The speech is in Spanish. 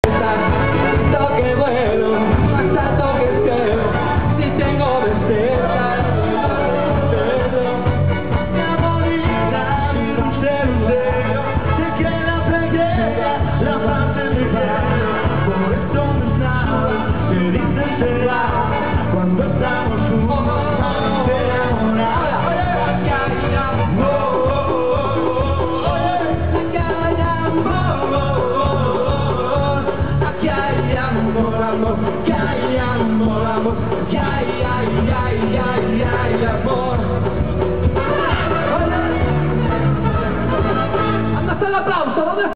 Tanto que vuelo, tanto que espero, si tengo cerca la morirá sin ser un serio, sé que la preghiera la parte mi padre, por eso no sabe, se dice será, cuando estamos juntos, que hay amor, amor, que hay amor, amor, que hay